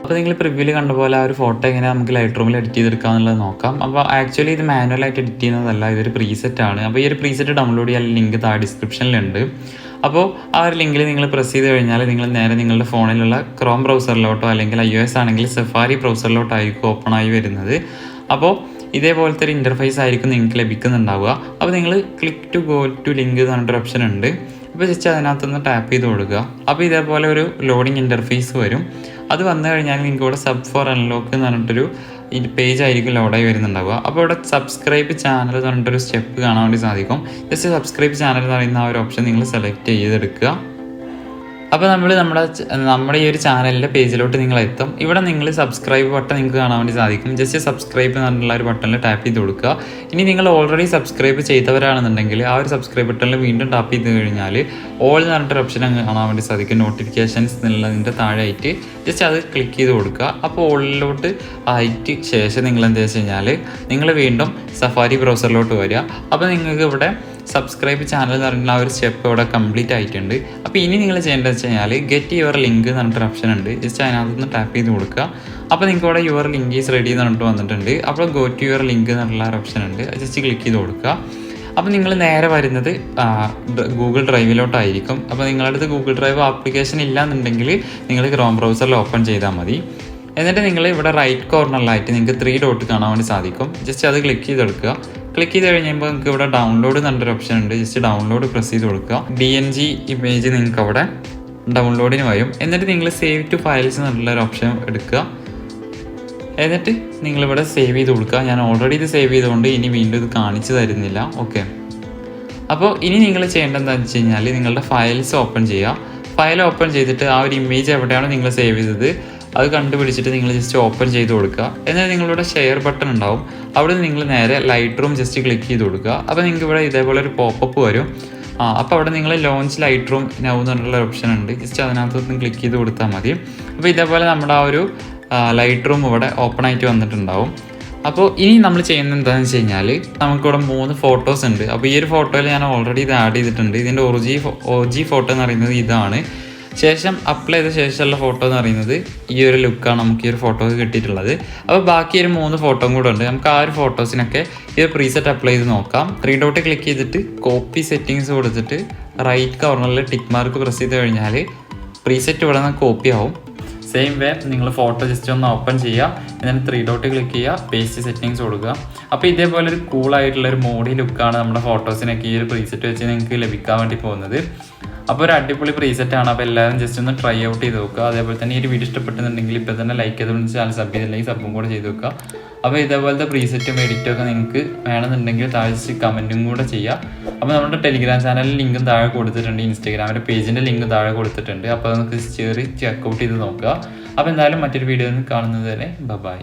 അപ്പോൾ നിങ്ങൾ പ്രിവ്യൂവിൽ കണ്ട പോലെ ആ ഒരു ഫോട്ടോ എങ്ങനെ നമുക്ക് ലൈറ്റ് റൂമിൽ എഡിറ്റ് ചെയ്തെടുക്കുക എന്നുള്ളത് നോക്കാം. അപ്പോൾ ആക്ച്വലി ഇത് മാനുവലായിട്ട് എഡിറ്റ് ചെയ്യുന്നതല്ല, ഇതൊരു പ്രീസെറ്റാണ്. അപ്പോൾ ഈ ഒരു പ്രീസെറ്റ് ഡൗൺലോഡ് ചെയ്യാൻ ലിങ്ക് താഴെ ഡിസ്ക്രിപ്ഷനിലുണ്ട്. അപ്പോൾ ആ ഒരു ലിങ്കിൽ നിങ്ങൾ പ്രസ് ചെയ്ത് കഴിഞ്ഞാൽ നിങ്ങൾ നേരെ നിങ്ങളുടെ ഫോണിലുള്ള ക്രോം ബ്രൗസറിലോട്ടോ അല്ലെങ്കിൽ iOS ആണെങ്കിൽ സഫാരി ബ്രൗസറിലോട്ടോ ആയിരിക്കും ഓപ്പൺ ആയി വരുന്നത്. അപ്പോൾ ഇതേപോലത്തെ ഒരു ഇൻ്റർഫേസ് ആയിരിക്കും നിങ്ങൾക്ക് ലഭിക്കുന്നുണ്ടാവുക. അപ്പോൾ നിങ്ങൾ click to go to link എന്ന് പറഞ്ഞിട്ടൊരു ഓപ്ഷൻ ഉണ്ട്. അപ്പോൾ ജസ്റ്റ് അതിനകത്തുനിന്ന് ടാപ്പ് ചെയ്ത് കൊടുക്കുക. അപ്പോൾ ഇതേപോലെ ഒരു ലോഡിങ് ഇൻ്റർഫേസ് വരും. അത് വന്നു കഴിഞ്ഞാൽ നിങ്ങൾക്ക് ഇവിടെ സബ് ഫോർ അൺലോക്ക് എന്ന് പറഞ്ഞിട്ടൊരു പേജ് ആയിരിക്കും ലോഡായി വരുന്നുണ്ടാവുക. അപ്പോൾ ഇവിടെ സബ്സ്ക്രൈബ് ചാനൽ എന്ന് പറഞ്ഞിട്ടൊരു സ്റ്റെപ്പ് കാണാൻ വേണ്ടി സാധിക്കും. ജസ്റ്റ് സബ്സ്ക്രൈബ് ചാനൽ എന്ന് പറയുന്ന ആ ഒരു ഓപ്ഷൻ നിങ്ങൾ സെലക്ട് ചെയ്തെടുക്കുക. അപ്പോൾ നമ്മുടെ ഈ ഒരു ചാനലിൻ്റെ പേജിലോട്ട് നിങ്ങൾ എത്തും. ഇവിടെ നിങ്ങൾ സബ്സ്ക്രൈബ് ബട്ടൺ നിങ്ങൾക്ക് കാണാൻ വേണ്ടി സാധിക്കും. ജസ്റ്റ് സബ്സ്ക്രൈബ് എന്നുള്ള ഒരു ബട്ടണിൽ ടാപ്പ് ചെയ്ത് കൊടുക്കുക. ഇനി നിങ്ങൾ ഓൾറെഡി സബ്സ്ക്രൈബ് ചെയ്തവരാണെന്നുണ്ടെങ്കിൽ ആ ഒരു സബ്സ്ക്രൈബ് ബട്ടണിൽ വീണ്ടും ടാപ്പ് ചെയ്ത് കഴിഞ്ഞാൽ ഓൾ എന്ന് പറഞ്ഞിട്ടൊരു ഓപ്ഷൻ കാണാൻ വേണ്ടി സാധിക്കും. നോട്ടിഫിക്കേഷൻസ് എന്നുള്ളതിൻ്റെ താഴെയായിട്ട് ജസ്റ്റ് അത് ക്ലിക്ക് ചെയ്ത് കൊടുക്കുക. അപ്പോൾ ഓളിലോട്ട് ആയിട്ട് ശേഷം നിങ്ങൾ എന്താ വെച്ച് കഴിഞ്ഞാൽ നിങ്ങൾ വീണ്ടും സഫാരി ബ്രൗസറിലോട്ട് വരിക. അപ്പോൾ നിങ്ങൾക്ക് ഇവിടെ സബ്സ്ക്രൈബ് ചാനൽ എന്ന് പറഞ്ഞാൽ ആ ഒരു സ്റ്റെപ്പ് ഇവിടെ കംപ്ലീറ്റ് ആയിട്ടുണ്ട്. അപ്പോൾ ഇനി നിങ്ങൾ ചെയ്യേണ്ടത് വെച്ച് കഴിഞ്ഞാൽ ഗെറ്റ് യുവർ ലിങ്ക് എന്ന് പറഞ്ഞിട്ടൊരു ഓപ്ഷൻ ഉണ്ട്. ജസ്റ്റ് അതിനകത്തുനിന്ന് ടാപ്പ് ചെയ്ത് കൊടുക്കുക. അപ്പോൾ നിങ്ങൾക്ക് ഇവിടെ യുവർ ലിങ്ക് ഈസ് റെഡി എന്ന് പറഞ്ഞിട്ട് വന്നിട്ടുണ്ട്. അപ്പോൾ ഗോ ടു യുവർ ലിങ്ക് എന്നുള്ള ഒരു ഓപ്ഷൻ ഉണ്ട്. ജസ്റ്റ് ക്ലിക്ക് ചെയ്ത് കൊടുക്കുക. അപ്പോൾ നിങ്ങൾ നേരെ വരുന്നത് ഗൂഗിൾ ഡ്രൈവിലോട്ടായിരിക്കും. അപ്പോൾ നിങ്ങളുടെ അടുത്ത് ഗൂഗിൾ ഡ്രൈവ് ആപ്ലിക്കേഷൻ ഇല്ലാന്നുണ്ടെങ്കിൽ നിങ്ങൾ ക്രോം ബ്രൗസറിൽ ഓപ്പൺ ചെയ്താൽ മതി. എന്നിട്ട് നിങ്ങൾ ഇവിടെ റൈറ്റ് കോർണറിലായിട്ട് നിങ്ങൾക്ക് 3 ഡോട്ട് കാണാൻ വേണ്ടി സാധിക്കും. ജസ്റ്റ് അത് ക്ലിക്ക് ചെയ്തെടുക്കുക. ക്ലിക്ക് ചെയ്ത് കഴിയുമ്പോൾ നിങ്ങൾക്ക് ഇവിടെ ഡൗൺലോഡ് എന്നൊരു ഓപ്ഷൻ ഉണ്ട്. ജസ്റ്റ് ഡൗൺലോഡ് പ്രസ് ചെയ്ത് കൊടുക്കുക. DNG ഇമേജ് നിങ്ങൾക്ക് അവിടെ ഡൗൺലോഡിന് വരും. എന്നിട്ട് നിങ്ങൾ സേവ് ടു ഫയൽസ് എന്നുള്ളൊരു ഓപ്ഷൻ എടുക്കുക. എന്നിട്ട് നിങ്ങളിവിടെ സേവ് ചെയ്ത് കൊടുക്കുക. ഞാൻ ഓൾറെഡി ഇത് സേവ് ചെയ്തുകൊണ്ട് ഇനി വീണ്ടും ഇത് കാണിച്ചു തരുന്നില്ല. ഓക്കെ, അപ്പോൾ ഇനി നിങ്ങൾ ചെയ്യേണ്ടത് എന്താണെന്ന് വെച്ച് കഴിഞ്ഞാൽ നിങ്ങളുടെ ഫയൽസ് ഓപ്പൺ ചെയ്യുക. ഫയൽ ഓപ്പൺ ചെയ്തിട്ട് ആ ഒരു ഇമേജ് എവിടെയാണോ നിങ്ങൾ സേവ് ചെയ്തത് അത് കണ്ടുപിടിച്ചിട്ട് നിങ്ങൾ ജസ്റ്റ് ഓപ്പൺ ചെയ്ത് കൊടുക്കുക. എന്നാൽ നിങ്ങളിവിടെ ഷെയർ ബട്ടൺ ഉണ്ടാവും. അവിടെ നിന്ന് നിങ്ങൾ നേരെ ലൈറ്റ് റൂം ജസ്റ്റ് ക്ലിക്ക് ചെയ്ത് കൊടുക്കുക. അപ്പോൾ നിങ്ങൾക്ക് ഇവിടെ ഇതേപോലെ ഒരു പോപ്പപ്പ് വരും. അപ്പോൾ അവിടെ നിങ്ങൾ ലോഞ്ച് ലൈറ്റ് റൂം നൗ എന്നുള്ള ഓപ്ഷൻ ഉണ്ട്. ജസ്റ്റ് അതിനകത്ത് ക്ലിക്ക് ചെയ്ത് കൊടുത്താൽ മതി. അപ്പോൾ ഇതേപോലെ നമ്മുടെ ആ ഒരു ലൈറ്റ് റൂം ഇവിടെ ഓപ്പൺ ആയിട്ട് വന്നിട്ടുണ്ടാവും. അപ്പോൾ ഇനി നമ്മൾ ചെയ്യുന്നത് എന്താണെന്ന് വെച്ച് കഴിഞ്ഞാൽ നമുക്കിവിടെ 3 ഫോട്ടോസ് ഉണ്ട്. അപ്പോൾ ഈ ഒരു ഫോട്ടോയിൽ ഞാൻ ഓൾറെഡി ഇത് ആഡ് ചെയ്തിട്ടുണ്ട്. ഇതിൻ്റെ OG ഫോട്ടോ എന്ന് പറയുന്നത് ഇതാണ്. ശേഷം അപ്ലൈ ചെയ്ത ശേഷമുള്ള ഫോട്ടോ എന്ന് പറയുന്നത് ഈ ഒരു ലുക്കാണ് നമുക്ക് ഈ ഒരു ഫോട്ടോക്ക് കിട്ടിയിട്ടുള്ളത്. അപ്പോൾ ബാക്കി ഒരു 3 ഫോട്ടോയും കൂടെ ഉണ്ട്. നമുക്ക് ആ ഒരു ഫോട്ടോസിനൊക്കെ ഈ ഒരു പ്രീസെറ്റ് അപ്ലൈ ചെയ്ത് നോക്കാം. 3 ഡോട്ട് ക്ലിക്ക് ചെയ്തിട്ട് കോപ്പി സെറ്റിങ്സ് കൊടുത്തിട്ട് റൈറ്റ് കോർണറിൽ ടിക്ക് മാർക്ക് പ്രസ് ചെയ്ത് കഴിഞ്ഞാൽ പ്രീസെറ്റ് ഇവിടെ നിന്ന് കോപ്പി ആവും. സെയിം വേ നിങ്ങൾ ഫോട്ടോ ജസ്റ്റ് ഒന്ന് ഓപ്പൺ ചെയ്യുക. എന്നിട്ട് 3 ഡോട്ട് ക്ലിക്ക് ചെയ്യുക, പേസ്റ്റ് സെറ്റിങ്സ് കൊടുക്കുക. അപ്പോൾ ഇതേപോലെ ഒരു കൂളായിട്ടുള്ളൊരു മോഡി ലുക്കാണ് നമ്മുടെ ഫോട്ടോസിനൊക്കെ ഈ ഒരു പ്രീസെറ്റ് വെച്ച് നിങ്ങൾക്ക് ലഭിക്കാൻ വേണ്ടി പോകുന്നത്. അപ്പോൾ ഒരു അടിപൊളി പ്രീസെറ്റാണ്. അപ്പോൾ എല്ലാവരും ജസ്റ്റ് ഒന്ന് ട്രൈ ഔട്ട് ചെയ്ത് നോക്കുക. അതേപോലെ തന്നെ ഈ ഒരു വീഡിയോ ഇഷ്ടപ്പെട്ടെന്നുണ്ടെങ്കിൽ ഇപ്പോൾ തന്നെ ലൈക്ക് ചെയ്തുകൊണ്ട് ചാനൽ സബ് ചെയ്തില്ലെങ്കിൽ സബും കൂടെ ചെയ്ത് വെക്കുക. അപ്പോൾ ഇതേപോലത്തെ പ്രീസെറ്റും എഡിറ്റും ഒക്കെ നിങ്ങൾക്ക് വേണമെന്നുണ്ടെങ്കിൽ താഴെ ജസ്റ്റ് കമൻറ്റും കൂടെ ചെയ്യുക. അപ്പോൾ നമ്മുടെ ടെലിഗ്രാം ചാനലിൽ ലിങ്കും താഴെ കൊടുത്തിട്ടുണ്ട്. ഇൻസ്റ്റാഗ്രാമിൻ്റെ പേജിൻ്റെ ലിങ്ക് താഴെ കൊടുത്തിട്ടുണ്ട്. അപ്പോൾ നമുക്ക് ചെറിയ ചെക്കൗട്ട് ചെയ്ത് നോക്കുക. അപ്പോൾ എന്തായാലും മറ്റൊരു വീഡിയോ കാണുന്നത് വരെ ബൈ.